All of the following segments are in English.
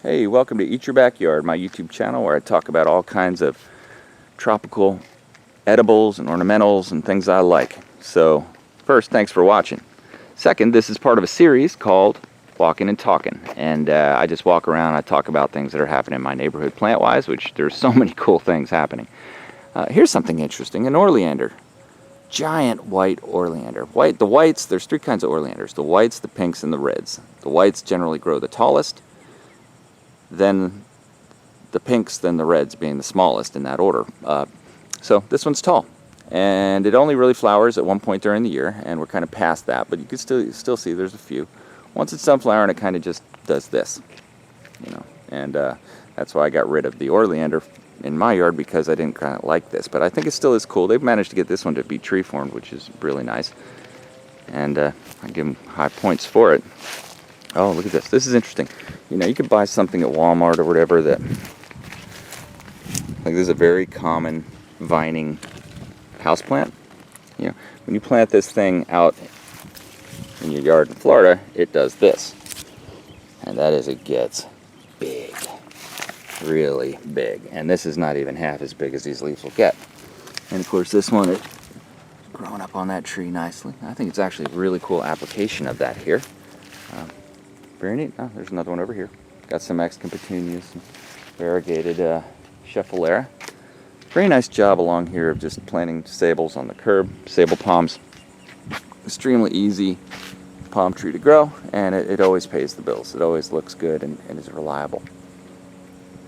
Hey, welcome to Eat Your Backyard, my YouTube channel where I talk about all kinds of tropical edibles and ornamentals and things I like. So, first, thanks for watching. Second, this is part of a series called Walking and Talking, and I just walk around, I talk about things that are happening in my neighborhood plant-wise, which there's so many cool things happening. Here's something interesting, an Oleander. Giant white Oleander. The whites, there's three kinds of Oleanders, the whites, the pinks, and the reds. The whites generally grow the tallest, then the pinks, then the reds being the smallest in that order. So this one's tall, and it only really flowers at one point during the year, and we're kind of past that, but you can still see there's a few. Once it's done flowering, it kind of just does this, you know, and that's why I got rid of the Oleander in my yard, because I didn't kind of like this, but I think it still is cool. They've managed to get this one to be tree formed, which is really nice, and I give them high points for it. Oh, look at this. This is interesting. You know, you could buy something at Walmart or whatever that, like, this is a very common vining houseplant. You know, when you plant this thing out in your yard in Florida, it does this. And that is, it gets big. Really big. And this is not even half as big as these leaves will get. And of course, this one is growing up on that tree nicely. I think it's actually a really cool application of that here. Very neat. Oh, there's another one over here. Got some Mexican petunias, some variegated Schefflera. Very nice job along here of just planting sables on the curb, sable palms. Extremely easy palm tree to grow, and it always pays the bills. It always looks good and is reliable.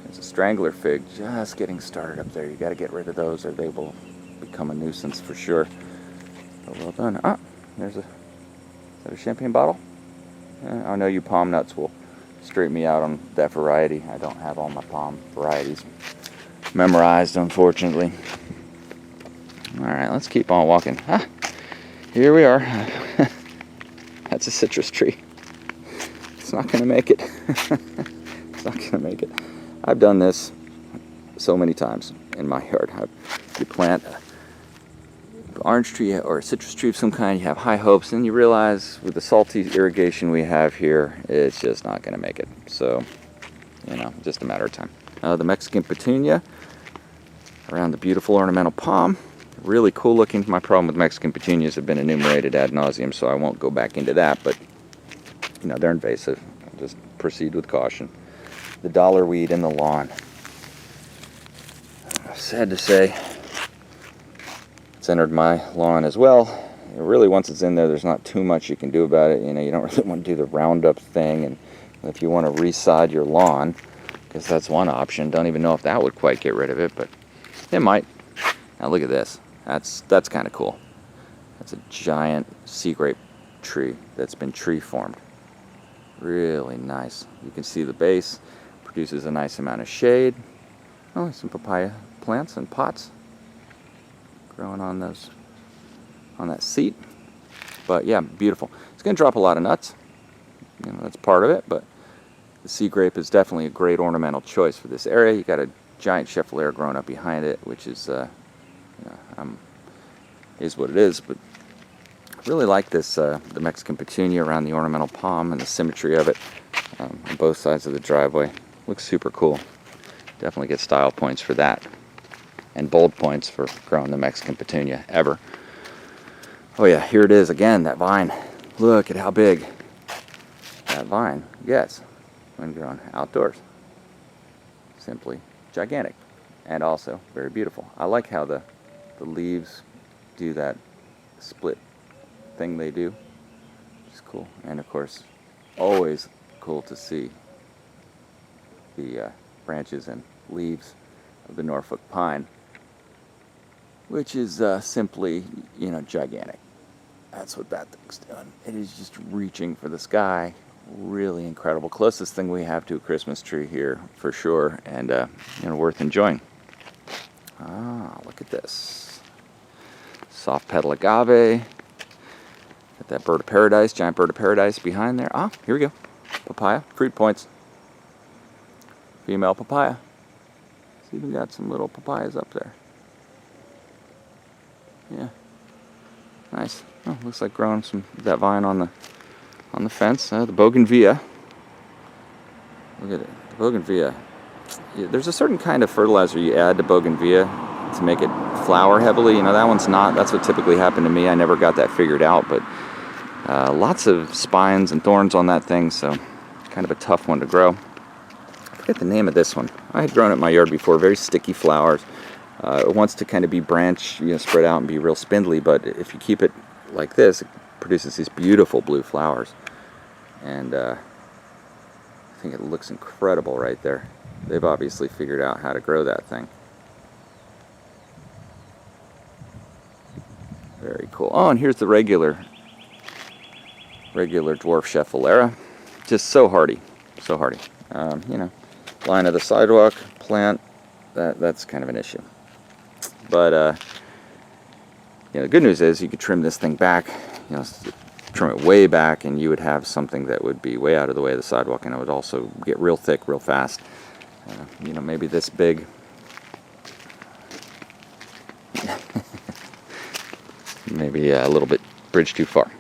There's a strangler fig just getting started up there. You got to get rid of those or they will become a nuisance for sure. But well done. Ah, is that a champagne bottle? I know you palm nuts will straighten me out on that variety. I don't have all my palm varieties memorized, unfortunately. Alright, let's keep on walking. Ah, here we are. That's a citrus tree. It's not going to make it. It's not going to make it. I've done this so many times in my yard. You plant an orange tree or a citrus tree of some kind, you have high hopes, and you realize with the salty irrigation we have here, it's just not going to make it. So, you know, just a matter of time. The Mexican Petunia around the beautiful ornamental palm. Really cool looking. My problem with Mexican petunias have been enumerated ad nauseum, so I won't go back into that, but, you know, they're invasive. Just proceed with caution. The dollar weed in the lawn. Sad to say, it's entered my lawn as well. Really, once it's in there, there's not too much you can do about it. You know, you don't really want to do the Roundup thing, and if you want to resod your lawn, because that's one option. Don't even know if that would quite get rid of it, but it might. Now look at this. That's kind of cool. That's a giant sea grape tree that's been tree formed. Really nice. You can see the base produces a nice amount of shade. Oh, some papaya plants and pots growing on that seat. But yeah, beautiful. It's going to drop a lot of nuts. You know, that's part of it, but the sea grape is definitely a great ornamental choice for this area. You got a giant Schefflera growing up behind it, which is is what it is. But I really like this the Mexican Petunia around the ornamental palm and the symmetry of it on both sides of the driveway. Looks super cool. Definitely get style points for that, and bold points for growing the Mexican Petunia ever. Oh yeah, here it is again, that vine. Look at how big that vine gets when grown outdoors. Simply gigantic, and also very beautiful. I like how the leaves do that split thing they do. It's cool, and of course, always cool to see the branches and leaves of the Norfolk pine, which is simply, you know, gigantic. That's what that thing's doing. It is just reaching for the sky. Really incredible. Closest thing we have to a Christmas tree here for sure, and you know, worth enjoying. Ah, look at this. Soft petal agave. Got that bird of paradise, giant bird of paradise behind there. Ah, here we go. Papaya, fruit points. Female papaya. It's even got some little papayas up there. Yeah. Nice. Oh, looks like growing some that vine on the fence. The bougainvillea. Look at it. Bougainvillea. There's a certain kind of fertilizer you add to bougainvillea to make it flower heavily. You know, that one's not. That's what typically happened to me. I never got that figured out, but lots of spines and thorns on that thing, so kind of a tough one to grow. I forget the name of this one. I had grown it in my yard before. Very sticky flowers. It wants to kind of be branch, you know, spread out and be real spindly, but if you keep it like this, it produces these beautiful blue flowers. And I think it looks incredible right there. They've obviously figured out how to grow that thing. Very cool. Oh, and here's the regular Dwarf Schefflera. Just so hardy, so hardy. You know, line of the sidewalk plant, that's kind of an issue. But you know, the good news is you could trim this thing back, you know, trim it way back, and you would have something that would be way out of the way of the sidewalk, and it would also get real thick real fast. You know, maybe this big. Maybe a little bit bridge too far.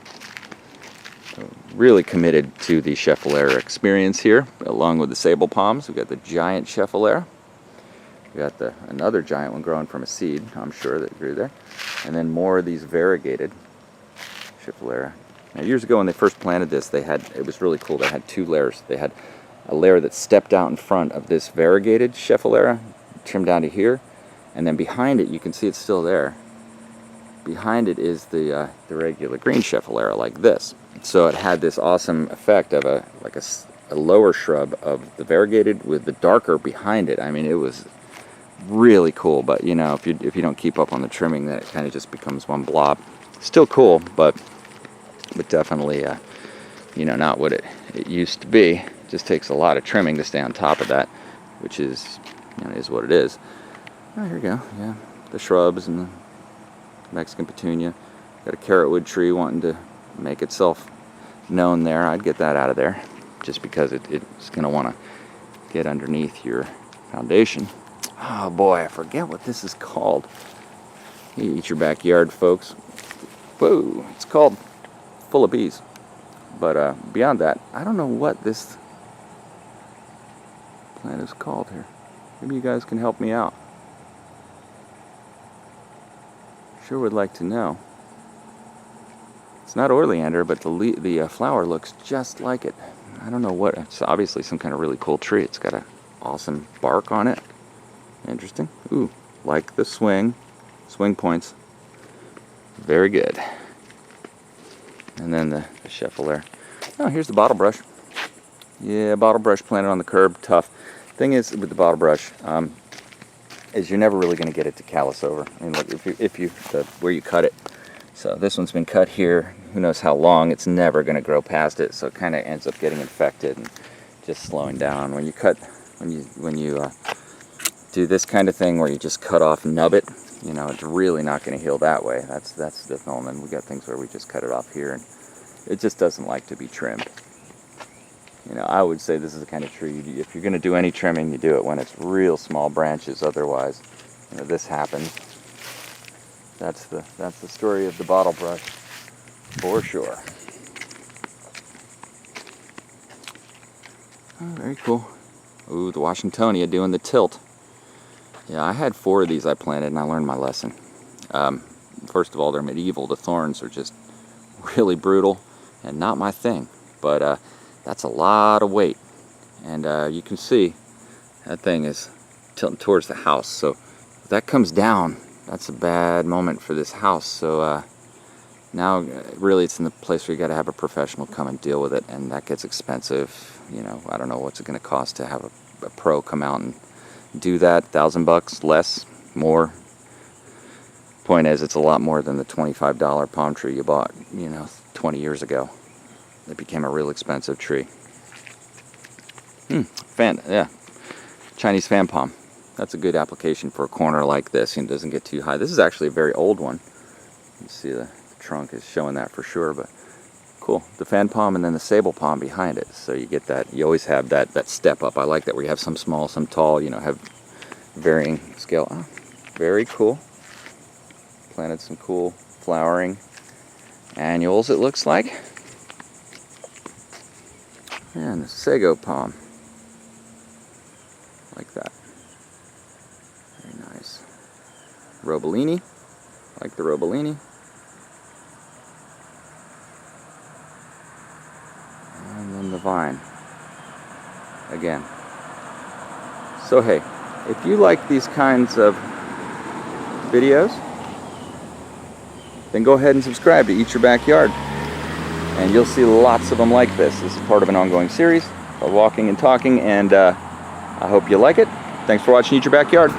So really committed to the Schefflera experience here, along with the sable palms. We've got the giant Schefflera. We got another giant one growing from a seed, I'm sure, that grew there. And then more of these variegated Schefflera. Now, years ago when they first planted this, it was really cool. They had two layers. They had a layer that stepped out in front of this variegated Schefflera, trimmed down to here, and then behind it, you can see it's still there. Behind it is the regular green Schefflera, like this. So it had this awesome effect of a lower shrub of the variegated with the darker behind it. I mean, it was really cool. But you know, if you don't keep up on the trimming, then it kind of just becomes one blob. Still cool, but definitely you know, not what it used to be. It just takes a lot of trimming to stay on top of that, which is, you know, is what it is. Oh, here we go. Yeah, the shrubs and the Mexican Petunia. Got a carrotwood tree wanting to make itself known there. I'd get that out of there just because it's going to want to get underneath your foundation. Oh boy, I forget what this is called. You eat your backyard, folks. Whoa, it's called Full of Bees. But beyond that, I don't know what this plant is called here. Maybe you guys can help me out. Sure would like to know. It's not Oleander, but the flower looks just like it. I don't know what. It's obviously some kind of really cool tree. It's got an awesome bark on it. Interesting. Ooh, like the swing points. Very good. And then the Schefflera. Oh, here's the bottle brush. Yeah, bottle brush planted on the curb. Tough. Thing is with the bottle brush, is you're never really going to get it to callus over. I mean, look, where you cut it. So this one's been cut here. Who knows how long? It's never going to grow past it. So it kind of ends up getting infected and just slowing down. When you do this kind of thing where you just cut off, nub it, you know, it's really not going to heal that way. That's the film. And we got things where we just cut it off here, and it just doesn't like to be trimmed. You know, I would say this is the kind of tree, if you're going to do any trimming, you do it when it's real small branches. Otherwise, you know, this happens. That's the story of the bottle brush, for sure. Oh, very cool. Ooh, the Washingtonia doing the tilt. Yeah, I had 4 of these I planted, and I learned my lesson. First of all, they're medieval. The thorns are just really brutal, and not my thing. But that's a lot of weight, and you can see that thing is tilting towards the house. So if that comes down, that's a bad moment for this house. So now really it's in the place where you got to have a professional come and deal with it, and that gets expensive. You know, I don't know what's it going to cost to have a pro come out and do that. $1,000, less, more. Point is, it's a lot more than the $25 palm tree you bought, you know, 20 years ago. It became a real expensive tree. Yeah, Chinese fan palm. That's a good application for a corner like this, and it doesn't get too high. This is actually a very old one. You see the trunk is showing that for sure, but cool. The fan palm and then the sable palm behind it. So you get that, you always have that step up. I like that, where you have some small, some tall, you know, have varying scale. Oh, very cool. Planted some cool flowering annuals, it looks like. And the sago palm. like that. Very nice. Robellini, like the Robellini. And then the vine. Again. So hey, if you like these kinds of videos, then go ahead and subscribe to Eat Your Backyard. And you'll see lots of them like this. This is part of an ongoing series called Walking and Talking, and I hope you like it. Thanks for watching Eat Your Backyard.